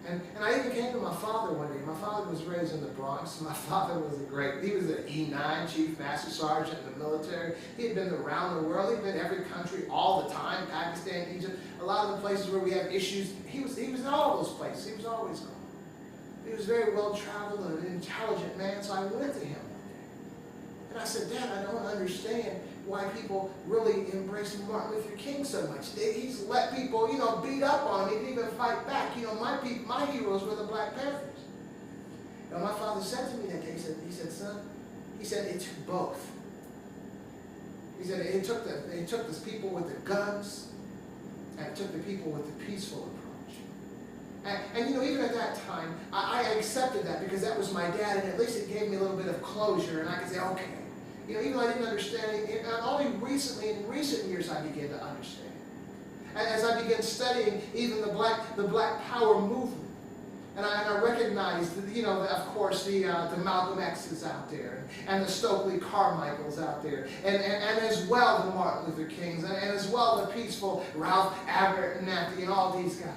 And I even came to my father one day. My father was raised in the Bronx. My father was he was an E9 Chief Master Sergeant in the military. He had been around the world. He'd been in every country all the time, Pakistan, Egypt, a lot of the places where we have issues. He was in all those places. He was always gone. He was very well traveled and an intelligent man, so I went to him one day. And I said, Dad, I don't understand why people really embrace Martin Luther King so much. He's let people, beat up on him. He didn't even fight back. My heroes were the Black Panthers. And my father said to me that day, he said, son, it took both. He said, it took the people with the guns, and it took the people with the peaceful approach. And even at that time, I accepted that because that was my dad, and at least it gave me a little bit of closure, and I could say, okay. Even though I didn't understand it, only recently, in recent years, I began to understand. And as I began studying even the Black Power movement, and I recognized, of course, the Malcolm X's out there, and the Stokely Carmichaels out there, and as well the Martin Luther Kings, and as well the peaceful Ralph Abernathy, and all these guys.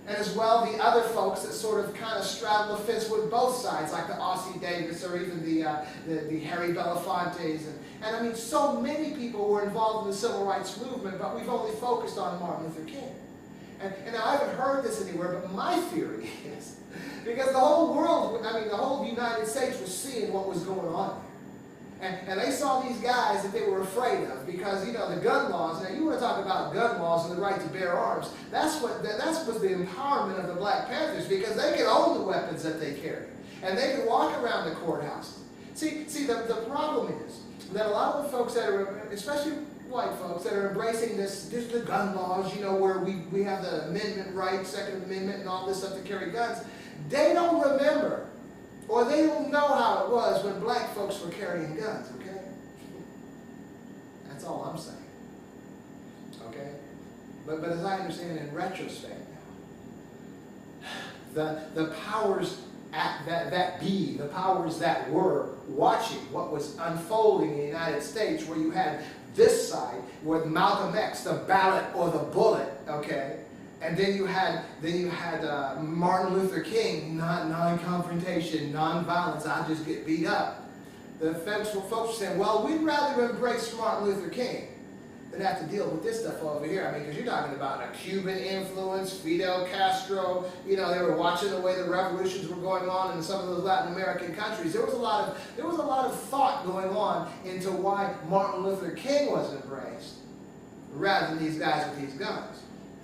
And as well the other folks that sort of kind of straddle the fence with both sides, like the Ossie Davis or even the Harry Belafontes. And I mean, so many people were involved in the civil rights movement, but we've only focused on Martin Luther King. And I haven't heard this anywhere, but my theory is, because the whole world, the whole United States was seeing what was going on there. And they saw these guys that they were afraid of because, the gun laws. Now, you want to talk about gun laws and the right to bear arms. That was the empowerment of the Black Panthers, because they could own the weapons that they carried. And they could walk around the courthouse. See, the problem is that a lot of the folks that are, especially white folks, that are embracing the gun laws, where we have the amendment right, Second Amendment, and all this stuff to carry guns, they don't remember. Or they don't know how it was when black folks were carrying guns, okay? That's all I'm saying. Okay? But as I understand in retrospect now, the powers the powers that were watching what was unfolding in the United States, where you had this side, where Malcolm X, the ballot or the bullet, okay? And then you had Martin Luther King, non-confrontation, non-violence. I'll just get beat up. The folks were saying, well, we'd rather embrace Martin Luther King than have to deal with this stuff over here. Because you're talking about a Cuban influence, Fidel Castro. They were watching the way the revolutions were going on in some of those Latin American countries. There was a lot of thought going on into why Martin Luther King was embraced, rather than these guys with these guns.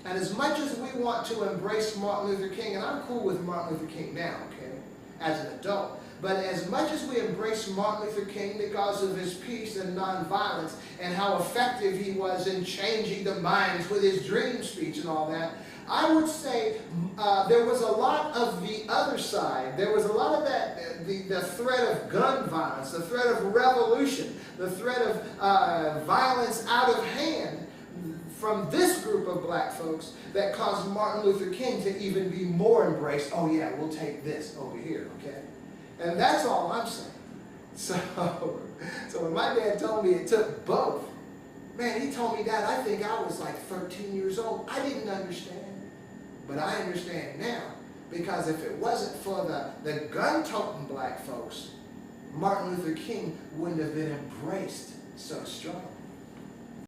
And as much as we want to embrace Martin Luther King, and I'm cool with Martin Luther King now, okay, as an adult, but as much as we embrace Martin Luther King because of his peace and nonviolence and how effective he was in changing the minds with his dream speech and all that, I would say there was a lot of the other side. There was a lot of that, the threat of gun violence, the threat of revolution, the threat of violence out of hand, from this group of black folks that caused Martin Luther King to even be more embraced. Oh yeah, we'll take this over here, okay? And that's all I'm saying. So when my dad told me it took both, man, he told me that, I think I was like 13 years old. I didn't understand. But I understand now, because if it wasn't for the gun-toting black folks, Martin Luther King wouldn't have been embraced so strongly.